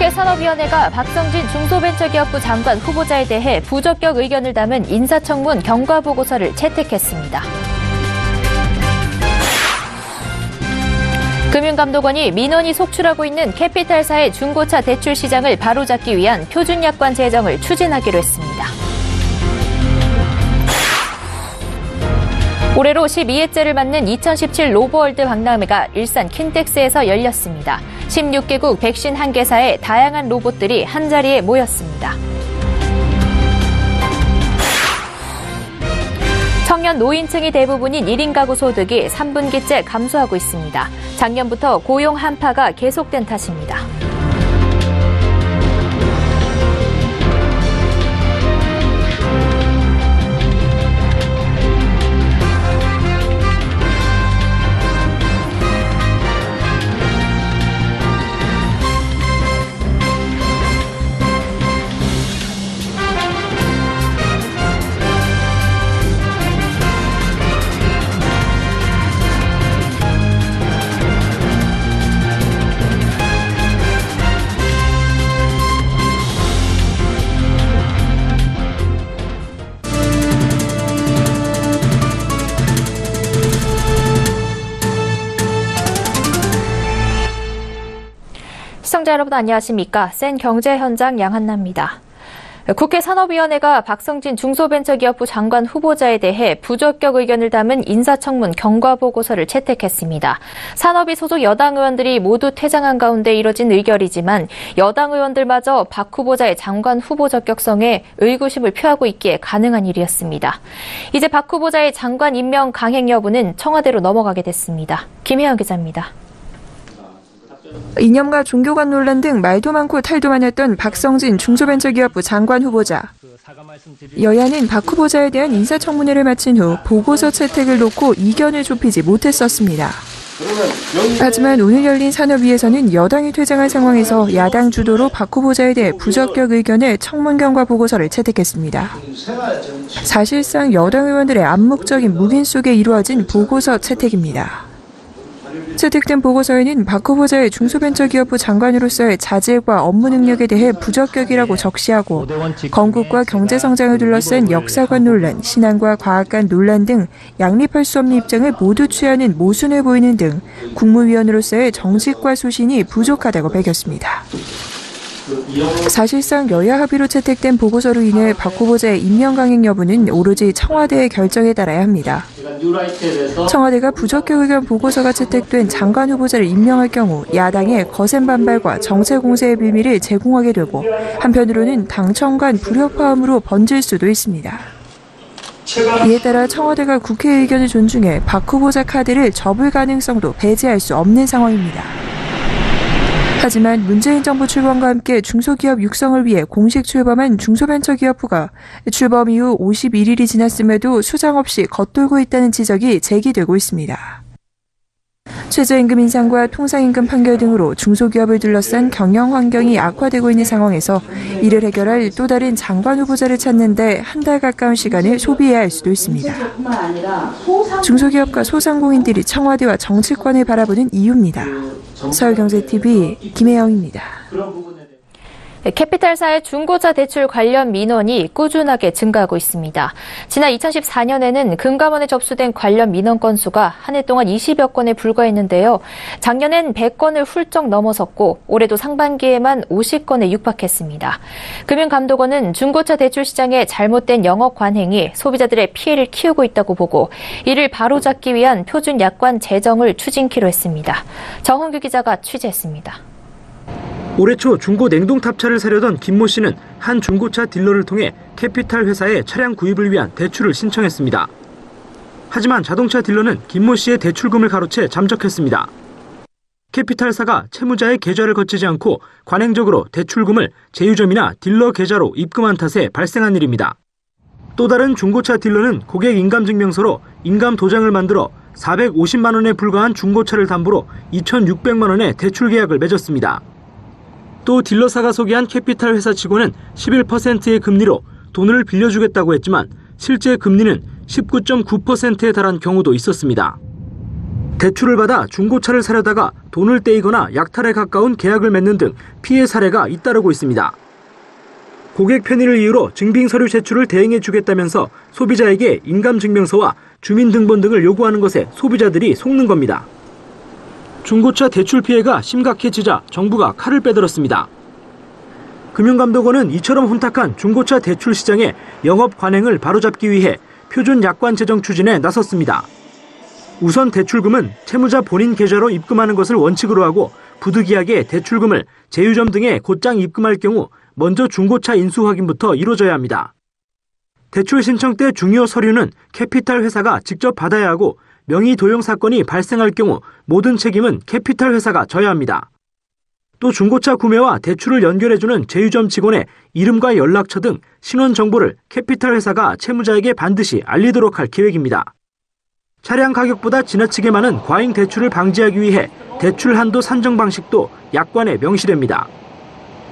국회 산업위원회가 박성진 중소벤처기업부 장관 후보자에 대해 부적격 의견을 담은 인사청문 경과보고서를 채택했습니다. 금융감독원이 민원이 속출하고 있는 캐피탈사의 중고차 대출 시장을 바로잡기 위한 표준약관 제정을 추진하기로 했습니다. 올해로 12회째를 맞는 2017 로보월드 박람회가 일산 킨텍스에서 열렸습니다. 16개국 151개사의 다양한 로봇들이 한자리에 모였습니다. 청년 노인층이 대부분인 1인 가구 소득이 3분기째 감소하고 있습니다. 작년부터 고용 한파가 계속된 탓입니다. 시청자 여러분 안녕하십니까? 센 경제 현장 양한나입니다. 국회 산업위원회가 박성진 중소벤처기업부 장관 후보자에 대해 부적격 의견을 담은 인사청문 경과보고서를 채택했습니다. 산업위 소속 여당 의원들이 모두 퇴장한 가운데 이뤄진 의결이지만 여당 의원들마저 박 후보자의 장관 후보 적격성에 의구심을 표하고 있기에 가능한 일이었습니다. 이제 박 후보자의 장관 임명 강행 여부는 청와대로 넘어가게 됐습니다. 김혜영 기자입니다. 이념과 종교관 논란 등 말도 많고 탈도 많았던 박성진 중소벤처기업부 장관 후보자. 여야는 박 후보자에 대한 인사청문회를 마친 후 보고서 채택을 놓고 이견을 좁히지 못했었습니다. 하지만 오늘 열린 산업위에서는 여당이 퇴장한 상황에서 야당 주도로 박 후보자에 대해 부적격 의견의 청문 경과 보고서를 채택했습니다. 사실상 여당 의원들의 암묵적인 묵인 속에 이루어진 보고서 채택입니다. 채택된 보고서에는 박 후보자의 중소벤처기업부 장관으로서의 자질과 업무 능력에 대해 부적격이라고 적시하고 건국과 경제성장을 둘러싼 역사관 논란, 신앙과 과학 간 논란 등 양립할 수 없는 입장을 모두 취하는 모순을 보이는 등 국무위원으로서의 정직과 소신이 부족하다고 밝혔습니다. 사실상 여야 합의로 채택된 보고서로 인해 박 후보자의 임명 강행 여부는 오로지 청와대의 결정에 따라야 합니다. 청와대가 부적격 의견 보고서가 채택된 장관 후보자를 임명할 경우 야당의 거센 반발과 정체 공세의 빌미를 제공하게 되고 한편으로는 당청 간 불협화음으로 번질 수도 있습니다. 이에 따라 청와대가 국회 의견을 존중해 박 후보자 카드를 접을 가능성도 배제할 수 없는 상황입니다. 하지만 문재인 정부 출범과 함께 중소기업 육성을 위해 공식 출범한 중소벤처기업부가 출범 이후 51일이 지났음에도 수장 없이 겉돌고 있다는 지적이 제기되고 있습니다. 최저임금 인상과 통상임금 판결 등으로 중소기업을 둘러싼 경영 환경이 악화되고 있는 상황에서 이를 해결할 또 다른 장관 후보자를 찾는 데 한 달 가까운 시간을 소비해야 할 수도 있습니다. 중소기업과 소상공인들이 청와대와 정치권을 바라보는 이유입니다. 서울경제TV 김혜영입니다. 캐피탈사의 중고차 대출 관련 민원이 꾸준하게 증가하고 있습니다. 지난 2014년에는 금감원에 접수된 관련 민원 건수가 한 해 동안 20여 건에 불과했는데요. 작년엔 100건을 훌쩍 넘어섰고 올해도 상반기에만 50건에 육박했습니다. 금융감독원은 중고차 대출 시장의 잘못된 영업 관행이 소비자들의 피해를 키우고 있다고 보고 이를 바로잡기 위한 표준 약관 제정을 추진키로 했습니다. 정훈규 기자가 취재했습니다. 올해 초 중고 냉동탑차를 사려던 김모 씨는 한 중고차 딜러를 통해 캐피탈 회사에 차량 구입을 위한 대출을 신청했습니다. 하지만 자동차 딜러는 김모 씨의 대출금을 가로채 잠적했습니다. 캐피탈사가 채무자의 계좌를 거치지 않고 관행적으로 대출금을 제휴점이나 딜러 계좌로 입금한 탓에 발생한 일입니다. 또 다른 중고차 딜러는 고객 인감증명서로 인감 도장을 만들어 450만 원에 불과한 중고차를 담보로 2,600만 원의 대출 계약을 맺었습니다. 또 딜러사가 소개한 캐피탈 회사 직원은 11%의 금리로 돈을 빌려주겠다고 했지만 실제 금리는 19.9%에 달한 경우도 있었습니다. 대출을 받아 중고차를 사려다가 돈을 떼이거나 약탈에 가까운 계약을 맺는 등 피해 사례가 잇따르고 있습니다. 고객 편의를 이유로 증빙서류 제출을 대행해 주겠다면서 소비자에게 인감증명서와 주민등본 등을 요구하는 것에 소비자들이 속는 겁니다. 중고차 대출 피해가 심각해지자 정부가 칼을 빼들었습니다. 금융감독원은 이처럼 혼탁한 중고차 대출 시장의 영업 관행을 바로잡기 위해 표준 약관 제정 추진에 나섰습니다. 우선 대출금은 채무자 본인 계좌로 입금하는 것을 원칙으로 하고 부득이하게 대출금을 제휴점 등에 곧장 입금할 경우 먼저 중고차 인수 확인부터 이루어져야 합니다. 대출 신청 때 중요 서류는 캐피탈 회사가 직접 받아야 하고 명의 도용 사건이 발생할 경우 모든 책임은 캐피탈 회사가 져야 합니다. 또 중고차 구매와 대출을 연결해주는 제휴점 직원의 이름과 연락처 등 신원 정보를 캐피탈 회사가 채무자에게 반드시 알리도록 할 계획입니다. 차량 가격보다 지나치게 많은 과잉 대출을 방지하기 위해 대출 한도 산정 방식도 약관에 명시됩니다.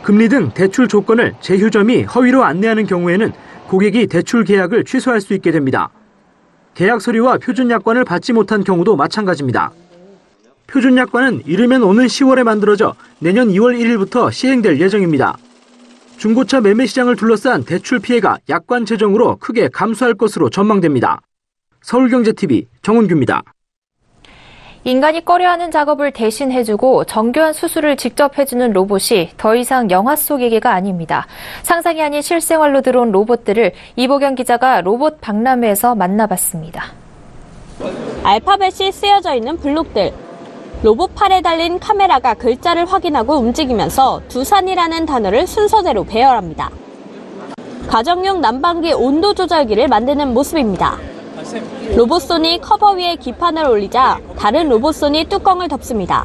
금리 등 대출 조건을 제휴점이 허위로 안내하는 경우에는 고객이 대출 계약을 취소할 수 있게 됩니다. 계약 서류와 표준 약관을 받지 못한 경우도 마찬가지입니다. 표준 약관은 이르면 오는 10월에 만들어져 내년 2월 1일부터 시행될 예정입니다. 중고차 매매 시장을 둘러싼 대출 피해가 약관 제정으로 크게 감소할 것으로 전망됩니다. 서울경제TV 정은규입니다. 인간이 꺼려하는 작업을 대신 해주고 정교한 수술을 직접 해주는 로봇이 더 이상 영화 속 얘기가 아닙니다. 상상이 아닌 실생활로 들어온 로봇들을 이보경 기자가 로봇 박람회에서 만나봤습니다. 알파벳이 쓰여져 있는 블록들. 로봇 팔에 달린 카메라가 글자를 확인하고 움직이면서 두산이라는 단어를 순서대로 배열합니다. 가정용 난방기 온도 조절기를 만드는 모습입니다. 로봇손이 커버 위에 기판을 올리자 다른 로봇손이 뚜껑을 덮습니다.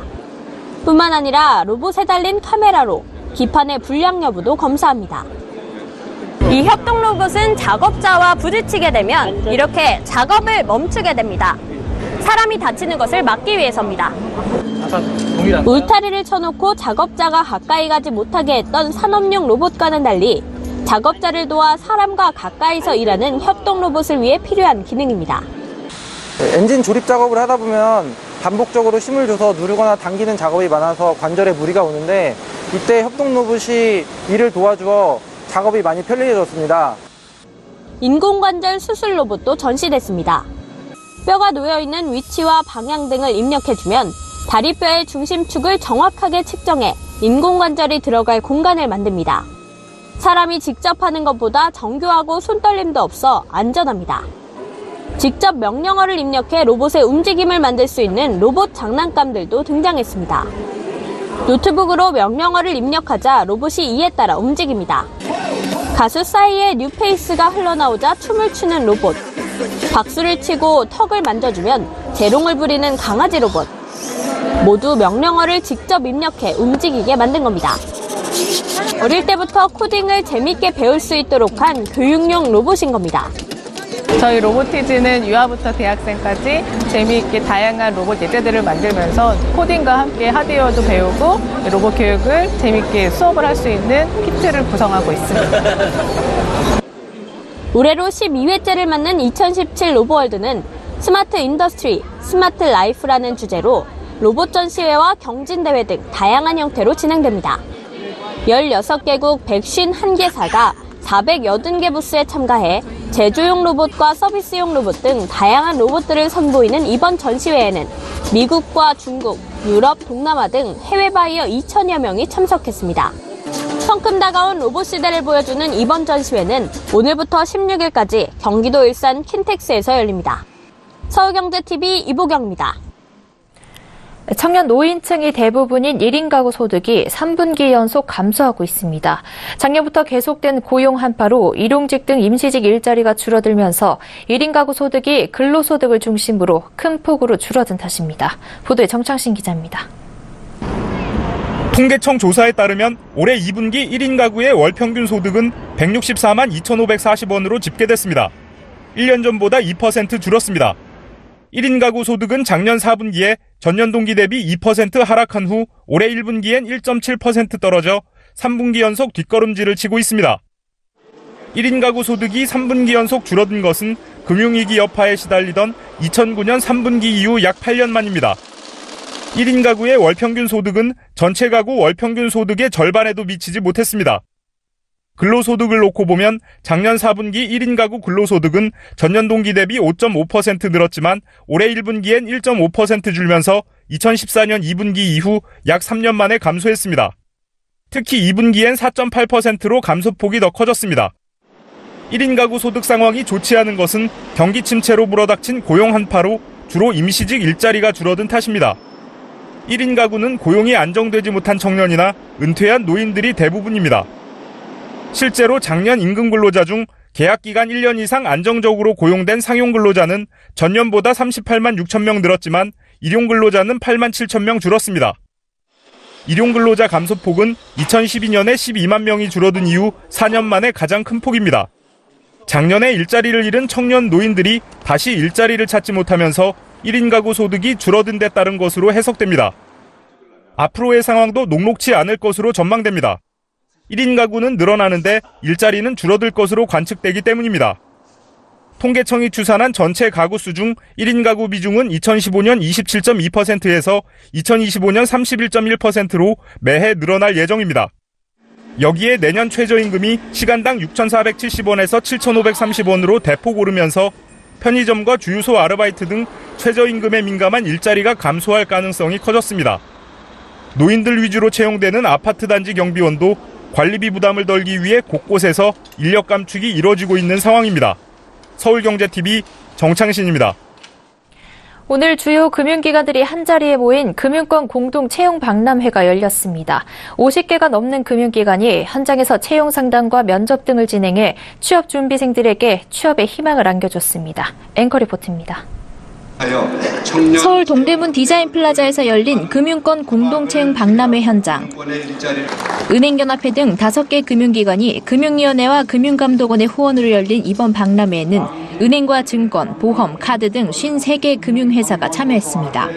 뿐만 아니라 로봇에 달린 카메라로 기판의 불량 여부도 검사합니다. 이 협동 로봇은 작업자와 부딪히게 되면 이렇게 작업을 멈추게 됩니다. 사람이 다치는 것을 막기 위해서입니다. 울타리를 쳐놓고 작업자가 가까이 가지 못하게 했던 산업용 로봇과는 달리 작업자를 도와 사람과 가까이서 일하는 협동 로봇을 위해 필요한 기능입니다. 엔진 조립 작업을 하다 보면 반복적으로 힘을 줘서 누르거나 당기는 작업이 많아서 관절에 무리가 오는데 이때 협동 로봇이 이를 도와주어 작업이 많이 편리해졌습니다. 인공관절 수술 로봇도 전시됐습니다. 뼈가 놓여있는 위치와 방향 등을 입력해주면 다리뼈의 중심축을 정확하게 측정해 인공관절이 들어갈 공간을 만듭니다. 사람이 직접 하는 것보다 정교하고 손떨림도 없어 안전합니다. 직접 명령어를 입력해 로봇의 움직임을 만들 수 있는 로봇 장난감들도 등장했습니다. 노트북으로 명령어를 입력하자 로봇이 이에 따라 움직입니다. 가수 싸이의 뉴페이스가 흘러나오자 춤을 추는 로봇. 박수를 치고 턱을 만져주면 재롱을 부리는 강아지 로봇. 모두 명령어를 직접 입력해 움직이게 만든 겁니다. 어릴 때부터 코딩을 재밌게 배울 수 있도록 한 교육용 로봇인 겁니다. 저희 로보티즈는 유아부터 대학생까지 재미있게 다양한 로봇 예제들을 만들면서 코딩과 함께 하드웨어도 배우고 로봇 교육을 재미있게 수업을 할 수 있는 키트를 구성하고 있습니다. 올해로 12회째를 맞는 2017 로보월드는 스마트 인더스트리, 스마트 라이프라는 주제로 로봇 전시회와 경진대회 등 다양한 형태로 진행됩니다. 16개국 151개사가 480개 부스에 참가해 제조용 로봇과 서비스용 로봇 등 다양한 로봇들을 선보이는 이번 전시회에는 미국과 중국, 유럽, 동남아 등 해외 바이어 2,000여 명이 참석했습니다. 성큼 다가온 로봇 시대를 보여주는 이번 전시회는 오늘부터 16일까지 경기도 일산 킨텍스에서 열립니다. 서울경제TV 이보경입니다. 청년 노인층이 대부분인 1인 가구 소득이 3분기 연속 감소하고 있습니다. 작년부터 계속된 고용 한파로 일용직 등 임시직 일자리가 줄어들면서 1인 가구 소득이 근로소득을 중심으로 큰 폭으로 줄어든 탓입니다. 보도에 정창신 기자입니다. 통계청 조사에 따르면 올해 2분기 1인 가구의 월 평균 소득은 164만 2,540원으로 집계됐습니다. 1년 전보다 2% 줄었습니다. 1인 가구 소득은 작년 4분기에 전년 동기 대비 2% 하락한 후 올해 1분기엔 1.7% 떨어져 3분기 연속 뒷걸음질을 치고 있습니다. 1인 가구 소득이 3분기 연속 줄어든 것은 금융위기 여파에 시달리던 2009년 3분기 이후 약 8년 만입니다. 1인 가구의 월평균 소득은 전체 가구 월평균 소득의 절반에도 미치지 못했습니다. 근로소득을 놓고 보면 작년 4분기 1인 가구 근로소득은 전년 동기 대비 5.5% 늘었지만 올해 1분기엔 1.5% 줄면서 2014년 2분기 이후 약 3년 만에 감소했습니다. 특히 2분기엔 4.8%로 감소폭이 더 커졌습니다. 1인 가구 소득 상황이 좋지 않은 것은 경기 침체로 불어닥친 고용 한파로 주로 임시직 일자리가 줄어든 탓입니다. 1인 가구는 고용이 안정되지 못한 청년이나 은퇴한 노인들이 대부분입니다. 실제로 작년 임금 근로자 중 계약 기간 1년 이상 안정적으로 고용된 상용 근로자는 전년보다 38만 6천 명 늘었지만 일용 근로자는 8만 7천 명 줄었습니다. 일용 근로자 감소폭은 2012년에 12만 명이 줄어든 이후 4년 만에 가장 큰 폭입니다. 작년에 일자리를 잃은 청년 노인들이 다시 일자리를 찾지 못하면서 1인 가구 소득이 줄어든 데 따른 것으로 해석됩니다. 앞으로의 상황도 녹록치 않을 것으로 전망됩니다. 1인 가구는 늘어나는데 일자리는 줄어들 것으로 관측되기 때문입니다. 통계청이 추산한 전체 가구 수 중 1인 가구 비중은 2015년 27.2%에서 2025년 31.1%로 매해 늘어날 예정입니다. 여기에 내년 최저임금이 시간당 6,470원에서 7,530원으로 대폭 오르면서 편의점과 주유소 아르바이트 등 최저임금에 민감한 일자리가 감소할 가능성이 커졌습니다. 노인들 위주로 채용되는 아파트 단지 경비원도 관리비 부담을 덜기 위해 곳곳에서 인력 감축이 이뤄지고 있는 상황입니다. 서울경제TV 정창신입니다. 오늘 주요 금융기관들이 한자리에 모인 금융권 공동 채용 박람회가 열렸습니다. 50개가 넘는 금융기관이 현장에서 채용 상담과 면접 등을 진행해 취업 준비생들에게 취업의 희망을 안겨줬습니다. 앵커 리포트입니다. 서울 동대문 디자인 플라자에서 열린 금융권 공동채용 박람회 현장. 은행연합회 등 5개 금융기관이 금융위원회와 금융감독원의 후원으로 열린 이번 박람회에는 은행과 증권, 보험, 카드 등 53개 금융회사가 참여했습니다.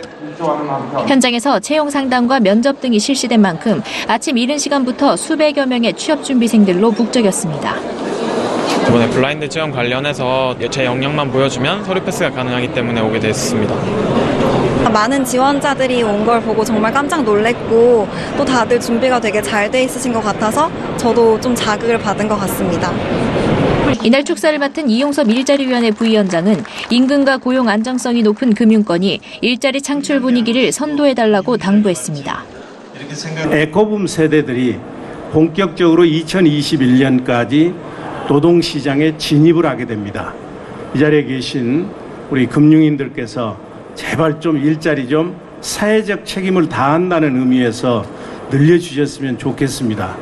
현장에서 채용 상담과 면접 등이 실시된 만큼 아침 이른 시간부터 수백여 명의 취업준비생들로 북적였습니다. 이번에 블라인드 채용 관련해서 제 역량만 보여주면 서류 패스가 가능하기 때문에 오게 됐습니다. 많은 지원자들이 온 걸 보고 정말 깜짝 놀랐고 또 다들 준비가 되게 잘 돼 있으신 것 같아서 저도 좀 자극을 받은 것 같습니다. 이날 축사를 맡은 이용섭 일자리위원회 부위원장은 임금과 고용 안정성이 높은 금융권이 일자리 창출 분위기를 선도해달라고 당부했습니다. 에코붐 세대들이 본격적으로 2021년까지 노동시장에 진입을 하게 됩니다. 이 자리에 계신 우리 금융인들께서 제발 좀 일자리 좀 사회적 책임을 다한다는 의미에서 늘려주셨으면 좋겠습니다.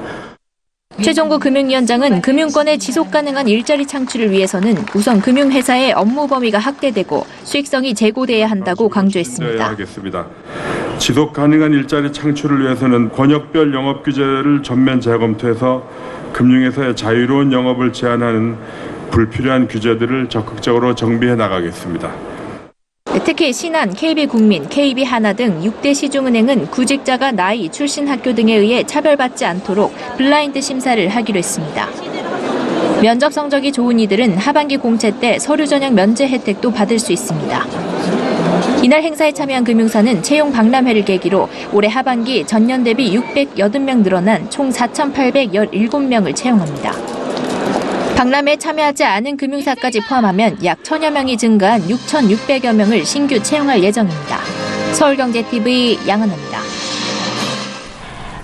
최종구 금융위원장은 금융권의 지속가능한 일자리 창출을 위해서는 우선 금융회사의 업무 범위가 확대되고 수익성이 제고돼야 한다고 강조했습니다. 지속가능한 일자리 창출을 위해서는 권역별 영업 규제를 전면 재검토해서 금융회사의 자유로운 영업을 제한하는 불필요한 규제들을 적극적으로 정비해 나가겠습니다. 특히 신한, KB국민, KB하나 등 6대 시중은행은 구직자가 나이, 출신 학교 등에 의해 차별받지 않도록 블라인드 심사를 하기로 했습니다. 면접 성적이 좋은 이들은 하반기 공채 때 서류 전형 면제 혜택도 받을 수 있습니다. 이날 행사에 참여한 금융사는 채용 박람회를 계기로 올해 하반기 전년 대비 680명 늘어난 총 4,817명을 채용합니다. 박람회에 참여하지 않은 금융사까지 포함하면 약 1,000여 명이 증가한 6,600여 명을 신규 채용할 예정입니다. 서울경제TV 양은아입니다.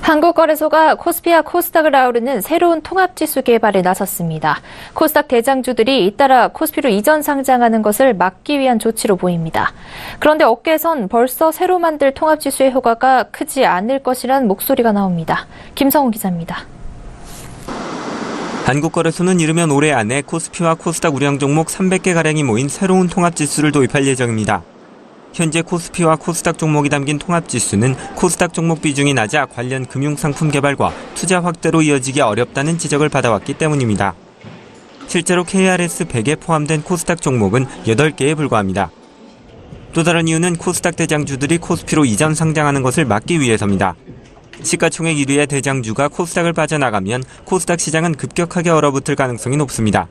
한국거래소가 코스피와 코스닥을 아우르는 새로운 통합지수 개발에 나섰습니다. 코스닥 대장주들이 잇따라 코스피로 이전 상장하는 것을 막기 위한 조치로 보입니다. 그런데 업계에선 벌써 새로 만들 통합지수의 효과가 크지 않을 것이란 목소리가 나옵니다. 김성훈 기자입니다. 한국거래소는 이르면 올해 안에 코스피와 코스닥 우량 종목 300개가량이 모인 새로운 통합지수를 도입할 예정입니다. 현재 코스피와 코스닥 종목이 담긴 통합지수는 코스닥 종목 비중이 낮아 관련 금융상품 개발과 투자 확대로 이어지기 어렵다는 지적을 받아왔기 때문입니다. 실제로 KRS 100에 포함된 코스닥 종목은 8개에 불과합니다. 또 다른 이유는 코스닥 대장주들이 코스피로 이전 상장하는 것을 막기 위해서입니다. 시가총액 1위의 대장주가 코스닥을 빠져나가면 코스닥 시장은 급격하게 얼어붙을 가능성이 높습니다.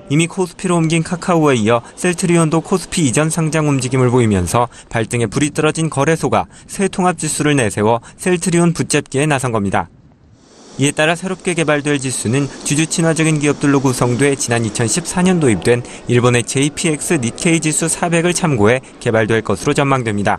이미 코스피로 옮긴 카카오에 이어 셀트리온도 코스피 이전 상장 움직임을 보이면서 발등에 불이 떨어진 거래소가 새 통합지수를 내세워 셀트리온 붙잡기에 나선 겁니다. 이에 따라 새롭게 개발될 지수는 주주 친화적인 기업들로 구성돼 지난 2014년 도입된 일본의 JPX 니케이 지수 400을 참고해 개발될 것으로 전망됩니다.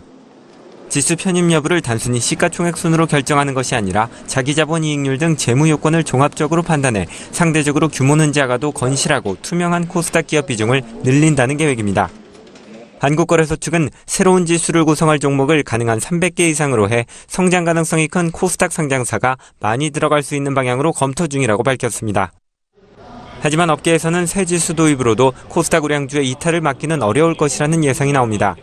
지수 편입 여부를 단순히 시가총액 순으로 결정하는 것이 아니라 자기자본 이익률 등 재무 요건을 종합적으로 판단해 상대적으로 규모는 작아도 건실하고 투명한 코스닥 기업 비중을 늘린다는 계획입니다. 한국거래소 측은 새로운 지수를 구성할 종목을 가능한 300개 이상으로 해 성장 가능성이 큰 코스닥 상장사가 많이 들어갈 수 있는 방향으로 검토 중이라고 밝혔습니다. 하지만 업계에서는 새 지수 도입으로도 코스닥 우량주의 이탈을 막기는 어려울 것이라는 예상이 나옵니다.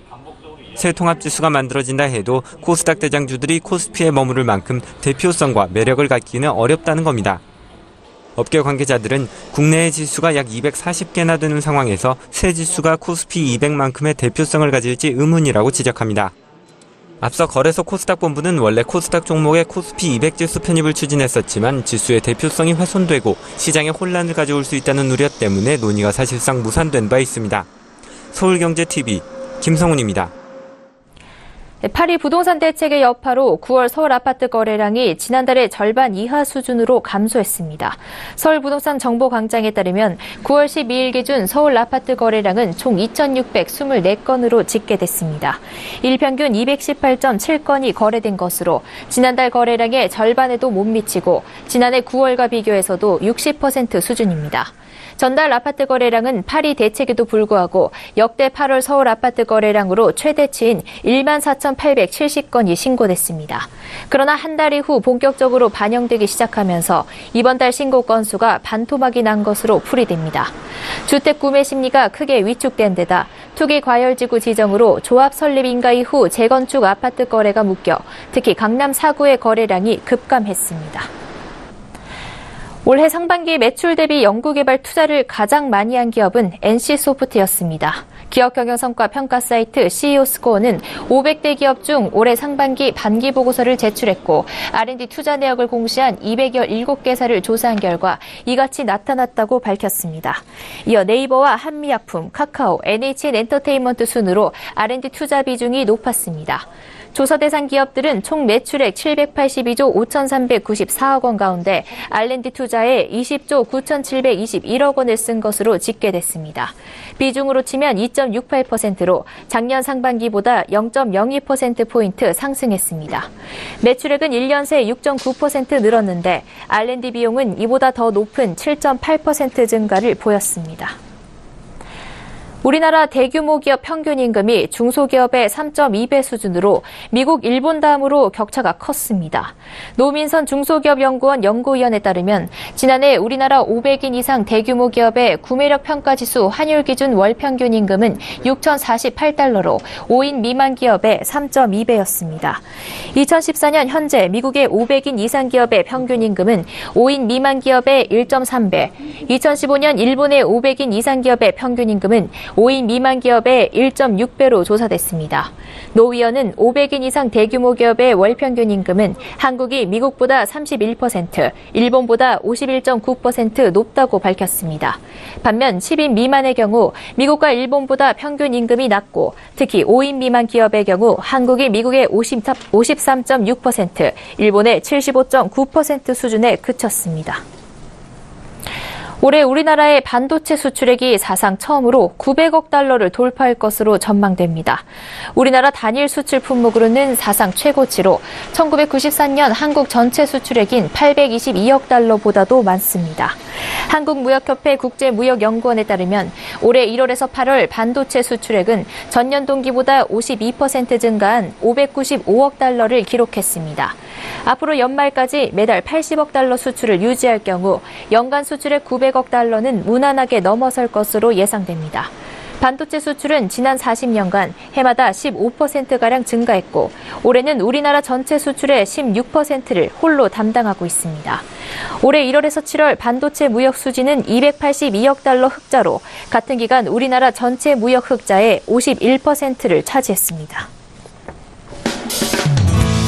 새 통합지수가 만들어진다 해도 코스닥 대장주들이 코스피에 머무를 만큼 대표성과 매력을 갖기는 어렵다는 겁니다. 업계 관계자들은 국내의 지수가 약 240개나 되는 상황에서 새 지수가 코스피 200만큼의 대표성을 가질지 의문이라고 지적합니다. 앞서 거래소 코스닥 본부는 원래 코스닥 종목의 코스피 200 지수 편입을 추진했었지만 지수의 대표성이 훼손되고 시장에 혼란을 가져올 수 있다는 우려 때문에 논의가 사실상 무산된 바 있습니다. 서울경제TV 김성훈입니다. 파리 부동산 대책의 여파로 9월 서울 아파트 거래량이 지난달의 절반 이하 수준으로 감소했습니다. 서울부동산정보광장에 따르면 9월 12일 기준 서울 아파트 거래량은 총 2,624건으로 집계됐습니다. 일평균 218.7건이 거래된 것으로 지난달 거래량의 절반에도 못 미치고 지난해 9월과 비교해서도 60% 수준입니다. 전달 아파트 거래량은 파리 대책에도 불구하고 역대 8월 서울 아파트 거래량으로 최대치인 14,870건이 신고됐습니다. 그러나 한 달 이후 본격적으로 반영되기 시작하면서 이번 달 신고 건수가 반토막이 난 것으로 풀이됩니다. 주택 구매 심리가 크게 위축된 데다 투기 과열지구 지정으로 조합 설립 인가 이후 재건축 아파트 거래가 묶여 특히 강남 4구의 거래량이 급감했습니다. 올해 상반기 매출 대비 연구개발 투자를 가장 많이 한 기업은 NC소프트였습니다. 기업 경영 성과 평가 사이트 CEO스코어는 500대 기업 중 올해 상반기 반기 보고서를 제출했고 R&D 투자 내역을 공시한 217개사를 조사한 결과 이같이 나타났다고 밝혔습니다. 이어 네이버와 한미약품, 카카오, NHN 엔터테인먼트 순으로 R&D 투자 비중이 높았습니다. 조사 대상 기업들은 총 매출액 782조 5,394억 원 가운데 R&D 투자에 20조 9,721억 원을 쓴 것으로 집계됐습니다. 비중으로 치면 2.68%로 작년 상반기보다 0.02%포인트 상승했습니다. 매출액은 1년 새 6.9% 늘었는데 R&D 비용은 이보다 더 높은 7.8% 증가를 보였습니다. 우리나라 대규모 기업 평균 임금이 중소기업의 3.2배 수준으로 미국, 일본 다음으로 격차가 컸습니다. 노민선 중소기업연구원 연구위원에 따르면 지난해 우리나라 500인 이상 대규모 기업의 구매력 평가지수 환율 기준 월 평균 임금은 6,048달러로 5인 미만 기업의 3.2배였습니다. 2014년 현재 미국의 500인 이상 기업의 평균 임금은 5인 미만 기업의 1.3배, 2015년 일본의 500인 이상 기업의 평균 임금은 5인 미만 기업의 1.6배로 조사됐습니다. 노 위원은 500인 이상 대규모 기업의 월평균 임금은 한국이 미국보다 31%, 일본보다 51.9% 높다고 밝혔습니다. 반면 10인 미만의 경우 미국과 일본보다 평균 임금이 낮고 특히 5인 미만 기업의 경우 한국이 미국의 53.6%, 일본의 75.9% 수준에 그쳤습니다. 올해 우리나라의 반도체 수출액이 사상 처음으로 900억 달러를 돌파할 것으로 전망됩니다. 우리나라 단일 수출 품목으로는 사상 최고치로 1994년 한국 전체 수출액인 822억 달러보다도 많습니다. 한국무역협회 국제무역연구원에 따르면 올해 1월에서 8월 반도체 수출액은 전년 동기보다 52% 증가한 595억 달러를 기록했습니다. 앞으로 연말까지 매달 80억 달러 수출을 유지할 경우 연간 수출액 900억 달러는 무난하게 넘어설 것으로 예상됩니다. 반도체 수출은 지난 40년간 해마다 15%가량 증가했고 올해는 우리나라 전체 수출의 16%를 홀로 담당하고 있습니다. 올해 1월에서 7월 반도체 무역 수지는 282억 달러 흑자로 같은 기간 우리나라 전체 무역 흑자의 51%를 차지했습니다.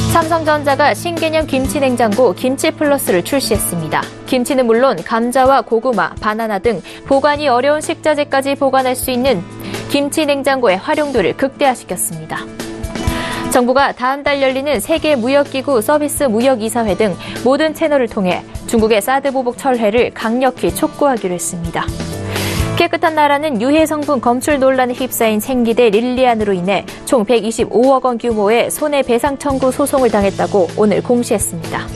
삼성전자가 신개념 김치냉장고 김치플러스를 출시했습니다. 김치는 물론 감자와 고구마, 바나나 등 보관이 어려운 식자재까지 보관할 수 있는 김치냉장고의 활용도를 극대화시켰습니다. 정부가 다음 달 열리는 세계무역기구 서비스 무역이사회 등 모든 채널을 통해 중국의 사드 보복 철회를 강력히 촉구하기로 했습니다. 깨끗한 나라는 유해 성분 검출 논란에 휩싸인 생기대 릴리안으로 인해 총 125억 원 규모의 손해배상 청구 소송을 당했다고 오늘 공시했습니다.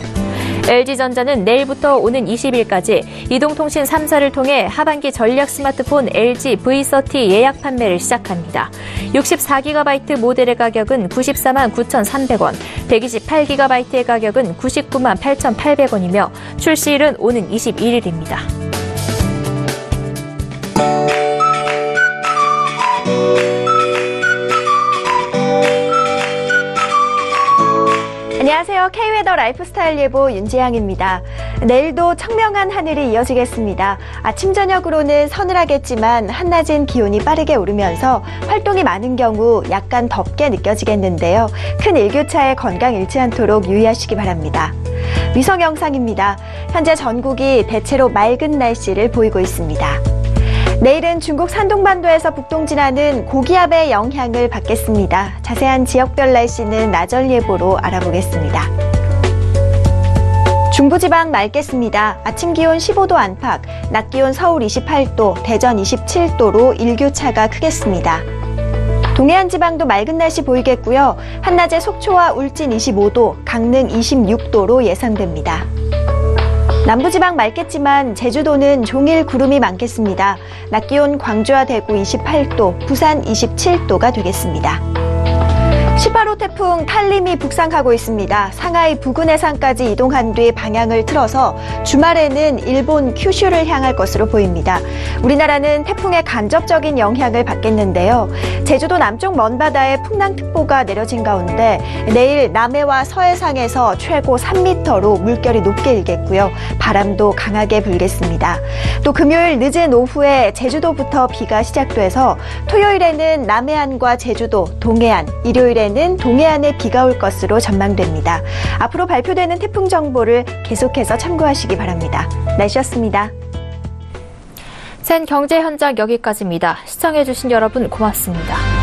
LG전자는 내일부터 오는 20일까지 이동통신 3사를 통해 하반기 전략 스마트폰 LG V30 예약 판매를 시작합니다. 64GB 모델의 가격은 94만 9,300원, 128GB의 가격은 99만 8,800원이며 출시일은 오는 21일입니다. 안녕하세요. K웨더 라이프스타일 예보 윤지향입니다. 내일도 청명한 하늘이 이어지겠습니다. 아침 저녁으로는 서늘하겠지만 한낮은 기온이 빠르게 오르면서 활동이 많은 경우 약간 덥게 느껴지겠는데요. 큰 일교차에 건강 잃지 않도록 유의하시기 바랍니다. 위성 영상입니다. 현재 전국이 대체로 맑은 날씨를 보이고 있습니다. 내일은 중국 산동반도에서 북동진하는 고기압의 영향을 받겠습니다. 자세한 지역별 날씨는 나절 예보로 알아보겠습니다. 중부지방 맑겠습니다. 아침 기온 15도 안팎, 낮 기온 서울 28도, 대전 27도로 일교차가 크겠습니다. 동해안 지방도 맑은 날씨 보이겠고요. 한낮에 속초와 울진 25도, 강릉 26도로 예상됩니다. 남부지방 맑겠지만 제주도는 종일 구름이 많겠습니다. 낮 기온 광주와 대구 28도, 부산 27도가 되겠습니다. 18호 태풍 탈림이 북상하고 있습니다. 상하이 부근 해상까지 이동한 뒤 방향을 틀어서 주말에는 일본 큐슈를 향할 것으로 보입니다. 우리나라는 태풍의 간접적인 영향을 받겠는데요. 제주도 남쪽 먼바다에 풍랑특보가 내려진 가운데 내일 남해와 서해상에서 최고 3m로 물결이 높게 일겠고요. 바람도 강하게 불겠습니다. 또 금요일 늦은 오후에 제주도부터 비가 시작돼서 토요일에는 남해안과 제주도, 동해안, 일요일에는 동해안에 비가 올 것으로 전망됩니다. 앞으로 발표되는 태풍 정보를 계속해서 참고하시기 바랍니다. 날씨였습니다. 센 경제 현장 여기까지입니다. 시청해주신 여러분 고맙습니다.